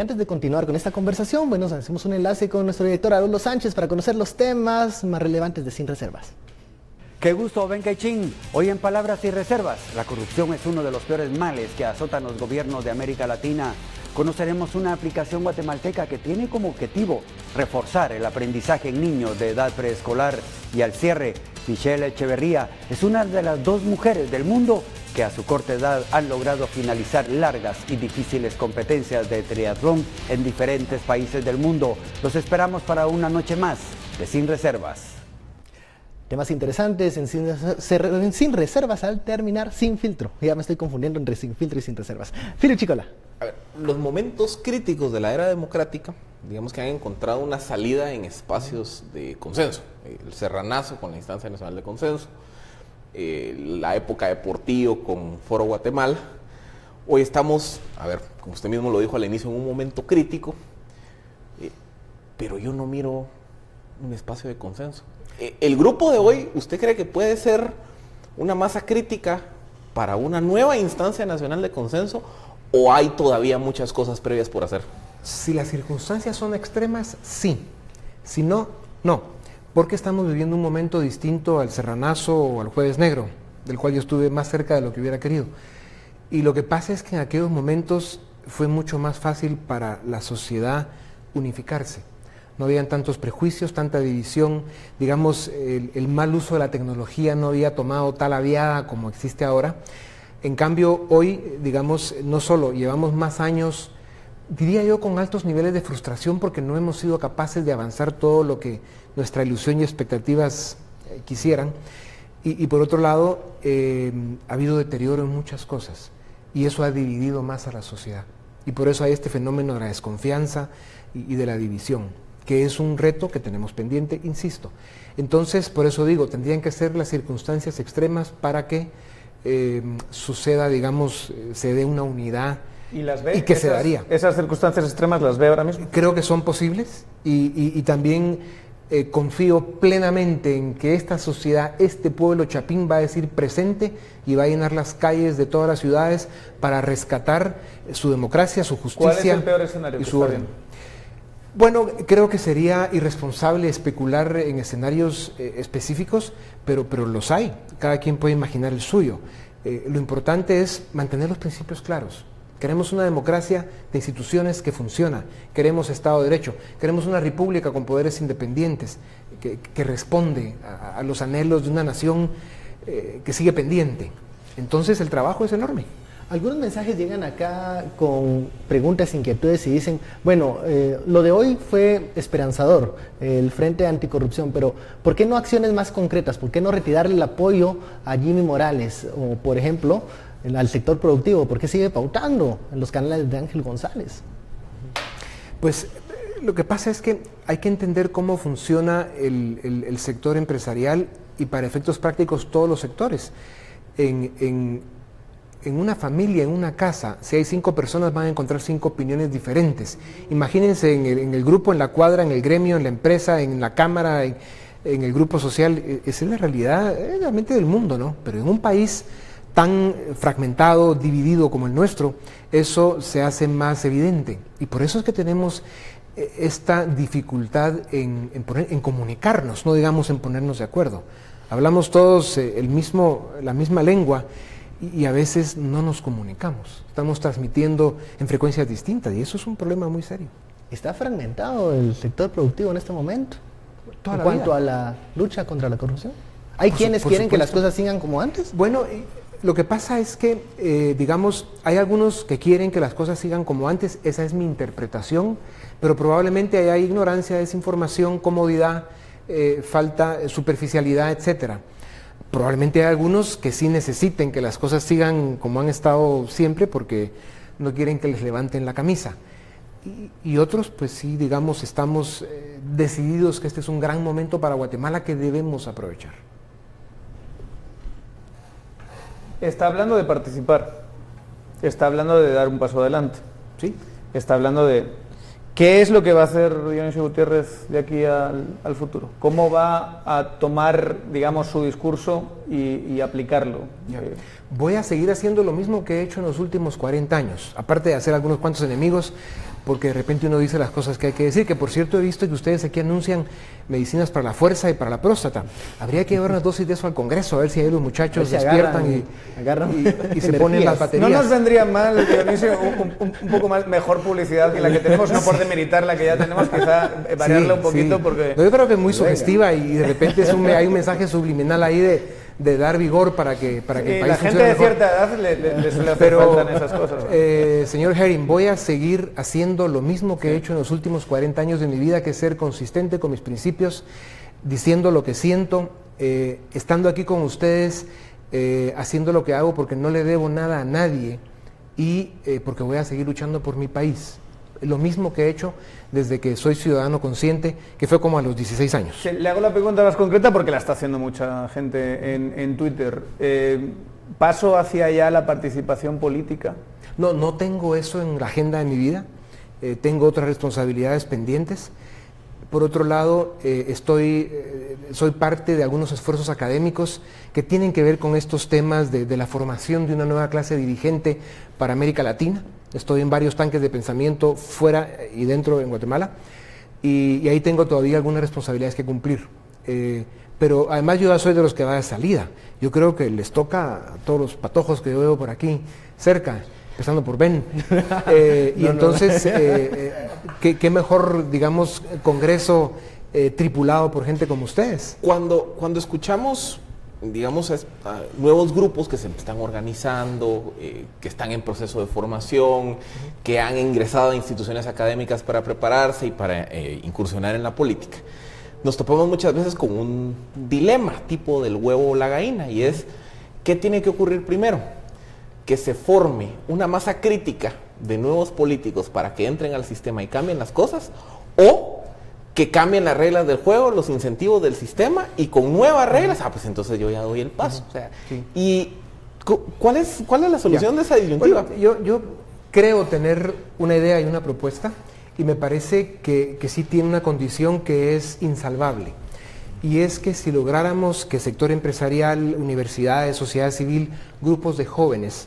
Y antes de continuar con esta conversación, bueno, hacemos un enlace con nuestro director Haroldo Sánchez para conocer los temas más relevantes de Sin Reservas. Qué gusto, Ben Caichín. Hoy en Palabras y Reservas, la corrupción es uno de los peores males que azotan los gobiernos de América Latina. Conoceremos una aplicación guatemalteca que tiene como objetivo reforzar el aprendizaje en niños de edad preescolar. Y al cierre, Michelle Echeverría es una de las 2 mujeres del mundo que a su corta edad han logrado finalizar largas y difíciles competencias de triatlón en diferentes países del mundo. Los esperamos para una noche más de Sin Reservas. Temas interesantes en Sin Reservas al terminar Sin Filtro. Ya me estoy confundiendo entre Sin Filtro y Sin Reservas. Filo Chicola. A ver, los momentos críticos de la era democrática, digamos que han encontrado una salida en espacios de consenso. El Serranazo con la Instancia Nacional de Consenso, la época de Portillo con Foro Guatemala. Hoy estamos, a ver, como usted mismo lo dijo al inicio, en un momento crítico, pero yo no miro un espacio de consenso. El grupo de hoy, ¿usted cree que puede ser una masa crítica para una nueva instancia nacional de consenso o hay todavía muchas cosas previas por hacer? Si las circunstancias son extremas, sí. Si no, no. Porque estamos viviendo un momento distinto al Serranazo o al Jueves Negro, del cual yo estuve más cerca de lo que hubiera querido. Y lo que pasa es que en aquellos momentos fue mucho más fácil para la sociedad unificarse. No habían tantos prejuicios, tanta división, digamos, el mal uso de la tecnología no había tomado tal aviada como existe ahora. En cambio, hoy, digamos, no solo llevamos más años, diría yo, con altos niveles de frustración porque no hemos sido capaces de avanzar todo lo que nuestra ilusión y expectativas quisieran. Y por otro lado, ha habido deterioro en muchas cosas y eso ha dividido más a la sociedad. Y por eso hay este fenómeno de la desconfianza y de la división, que es un reto que tenemos pendiente, insisto. Entonces, por eso digo, tendrían que ser las circunstancias extremas para que suceda, digamos, se dé una unidad. ¿Y las ve? ¿Y qué se daría? ¿Esas circunstancias extremas las ve ahora mismo? Creo que son posibles y también confío plenamente en que esta sociedad, este pueblo chapín va a decir presente y va a llenar las calles de todas las ciudades para rescatar su democracia, su justicia. ¿Cuál es el peor escenario y que su está orden? viendo? Bueno, creo que sería irresponsable especular en escenarios específicos, pero los hay. Cada quien puede imaginar el suyo. Lo importante es mantener los principios claros. Queremos una democracia de instituciones que funciona, queremos Estado de Derecho, queremos una república con poderes independientes que responde a los anhelos de una nación que sigue pendiente. Entonces el trabajo es enorme. Algunos mensajes llegan acá con preguntas, inquietudes y dicen, bueno, lo de hoy fue esperanzador, el Frente Anticorrupción, pero ¿por qué no acciones más concretas? ¿Por qué no retirarle el apoyo a Jimmy Morales? O, por ejemplo, al sector productivo, ¿por qué sigue pautando en los canales de Ángel González? Pues lo que pasa es que hay que entender cómo funciona el sector empresarial y para efectos prácticos todos los sectores. En una familia, en una casa, si hay 5 personas van a encontrar 5 opiniones diferentes. Imagínense en el grupo, en la cuadra, en el gremio, en la empresa, en la cámara, en el grupo social. Esa es la realidad realmente del mundo, ¿no? Pero en un país tan fragmentado, dividido como el nuestro, eso se hace más evidente. Y por eso es que tenemos esta dificultad en comunicarnos, no digamos en ponernos de acuerdo. Hablamos todos la misma lengua y a veces no nos comunicamos. Estamos transmitiendo en frecuencias distintas y eso es un problema muy serio. ¿Está fragmentado el sector productivo en este momento? En cuanto a la lucha contra la corrupción. ¿Hay quienes quieren que las cosas sigan como antes? Bueno, lo que pasa es que, digamos, hay algunos que quieren que las cosas sigan como antes, esa es mi interpretación, pero probablemente hay ignorancia, desinformación, comodidad, falta, superficialidad, etcétera. Probablemente hay algunos que sí necesiten que las cosas sigan como han estado siempre porque no quieren que les levanten la camisa. Y otros, pues sí, digamos, estamos decididos que este es un gran momento para Guatemala que debemos aprovechar. Está hablando de participar, está hablando de dar un paso adelante, ¿Sí? Está hablando de qué es lo que va a hacer Dionisio Gutiérrez de aquí al futuro, cómo va a tomar, digamos, su discurso y aplicarlo. Voy a seguir haciendo lo mismo que he hecho en los últimos 40 años, aparte de hacer algunos cuantos enemigos, porque de repente uno dice las cosas que hay que decir, que por cierto he visto que ustedes aquí anuncian medicinas para la fuerza y para la próstata. Habría que llevar unas dosis de eso al Congreso, a ver si ahí los muchachos despiertan y se ponen las baterías. No nos vendría mal, Dionisio, un poco más, mejor publicidad que la que tenemos, no por demeritar la que ya tenemos, quizá variarla un poquito porque... No, yo creo que es muy sugestiva y de repente hay un mensaje subliminal ahí de dar vigor para que el país la gente de mejor. cierta edad le suele hacer falta esas cosas, ¿no? Señor Herring, voy a seguir haciendo lo mismo que he hecho en los últimos 40 años de mi vida, que es ser consistente con mis principios, diciendo lo que siento, estando aquí con ustedes, haciendo lo que hago porque no le debo nada a nadie y porque voy a seguir luchando por mi país. Lo mismo que he hecho desde que soy ciudadano consciente, que fue como a los 16 años. Sí, le hago la pregunta más concreta porque la está haciendo mucha gente en Twitter. ¿Paso hacia allá la participación política? No tengo eso en la agenda de mi vida. Tengo otras responsabilidades pendientes. Por otro lado, soy parte de algunos esfuerzos académicos que tienen que ver con estos temas de la formación de una nueva clase dirigente para América Latina. Estoy en varios tanques de pensamiento fuera y dentro en Guatemala y ahí tengo todavía algunas responsabilidades que cumplir. Pero además yo ya soy de los que va de salida. Yo creo que les toca a todos los patojos que yo veo por aquí cerca, empezando por Ben. ¿Qué mejor, digamos, congreso tripulado por gente como ustedes? Cuando escuchamos, digamos, nuevos grupos que se están organizando, que están en proceso de formación, que han ingresado a instituciones académicas para prepararse y para incursionar en la política, nos topamos muchas veces con un dilema tipo del huevo o la gallina, y es, ¿qué tiene que ocurrir primero? Que se forme una masa crítica de nuevos políticos para que entren al sistema y cambien las cosas, o que cambien las reglas del juego, los incentivos del sistema, y con nuevas reglas, pues entonces yo ya doy el paso. O sea, sí. ¿Y cuál es la solución de esa disyuntiva? Bueno, yo creo tener una idea y una propuesta, y me parece que sí tiene una condición que es insalvable. Y es que si lográramos que sector empresarial, universidades, sociedad civil, grupos de jóvenes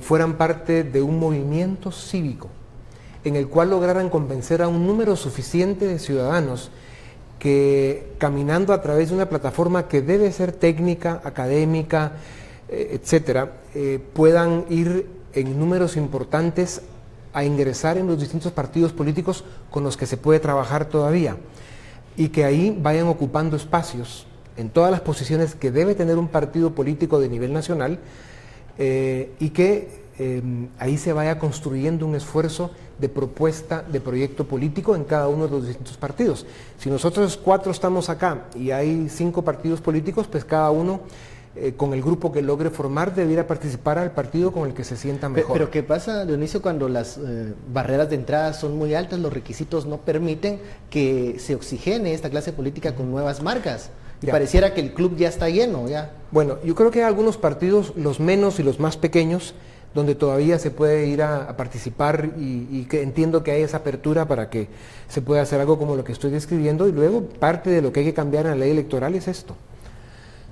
fueran parte de un movimiento cívico en el cual lograran convencer a un número suficiente de ciudadanos que, caminando a través de una plataforma que debe ser técnica, académica, etcétera, puedan ir en números importantes a ingresar en los distintos partidos políticos con los que se puede trabajar todavía, y que ahí vayan ocupando espacios en todas las posiciones que debe tener un partido político de nivel nacional, y que ahí se vaya construyendo un esfuerzo de propuesta de proyecto político en cada uno de los distintos partidos. Si nosotros 4 estamos acá y hay 5 partidos políticos, pues cada uno con el grupo que logre formar debiera participar al partido con el que se sienta mejor. Pero ¿qué pasa, Dionisio, cuando las barreras de entrada son muy altas, los requisitos no permiten que se oxigene esta clase política con nuevas marcas? Y pareciera que el club ya está lleno, ya. Bueno, yo creo que hay algunos partidos, los menos y los más pequeños, donde todavía se puede ir a participar y que entiendo que hay esa apertura para que se pueda hacer algo como lo que estoy describiendo, y luego parte de lo que hay que cambiar en la ley electoral es esto.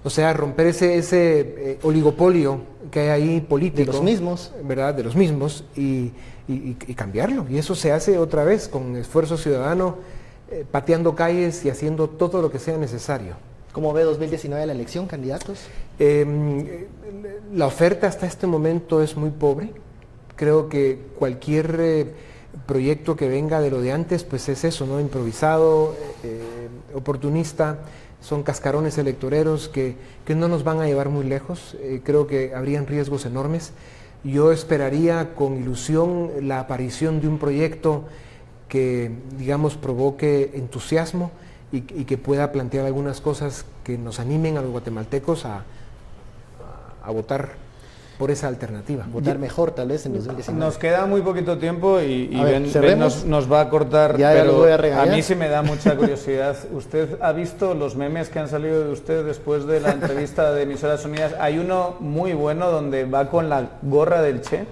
O sea, romper ese oligopolio que hay ahí político. De los mismos. ¿Verdad? De los mismos y cambiarlo. Y eso se hace otra vez con esfuerzo ciudadano, pateando calles y haciendo todo lo que sea necesario. ¿Cómo ve 2019 la elección, candidatos? La oferta hasta este momento es muy pobre. Creo que cualquier proyecto que venga de lo de antes, pues es eso, ¿no? Improvisado, oportunista, son cascarones electoreros que no nos van a llevar muy lejos. Creo que habrían riesgos enormes. Yo esperaría con ilusión la aparición de un proyecto que, digamos, provoque entusiasmo y que pueda plantear algunas cosas que nos animen a los guatemaltecos a votar por esa alternativa. Votar mejor tal vez en 2019. Nos queda muy poquito tiempo y ver, Ben nos va a cortar, ya pero lo voy a regañar. A mí sí me da mucha curiosidad. ¿Usted ha visto los memes que han salido de usted después de la entrevista de Emisoras Unidas? Hay uno muy bueno donde va con la gorra del Che.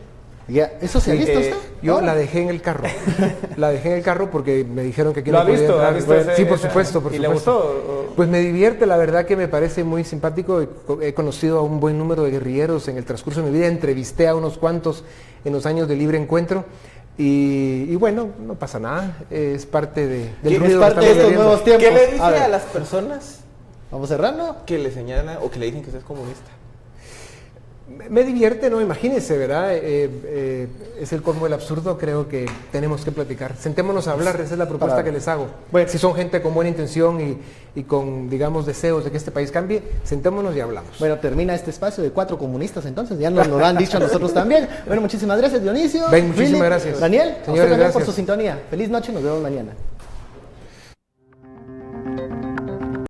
Ya, ¿eso se ha visto usted? Yo la dejé en el carro. La dejé en el carro porque me dijeron que aquí no podía entrar. ¿Lo ha visto? Sí, por supuesto. ¿Y le gustó? Pues me divierte, la verdad que me parece muy simpático. He conocido a un buen número de guerrilleros en el transcurso de mi vida. Entrevisté a unos cuantos en los años de Libre Encuentro. Y bueno, no pasa nada, es parte del Es ruido parte que de estamos estos viviendo. nuevos tiempos. ¿Qué le dice A ver. a las personas ¿Vamos cerrando? que le señalan o que le dicen que usted es comunista? Me divierte, ¿no? Imagínense, ¿verdad? Es el colmo del absurdo, creo que tenemos que platicar. Sentémonos a hablar, esa es la propuesta que les hago. Bueno. Si son gente con buena intención y con, digamos, deseos de que este país cambie, sentémonos y hablamos. Bueno, termina este espacio de 4 comunistas entonces, ya nos lo han dicho a nosotros también. Bueno, muchísimas gracias Dionisio. Ben, muchísimas Philip, gracias. Daniel, a usted Señores, también por gracias. su sintonía. Feliz noche, nos vemos mañana.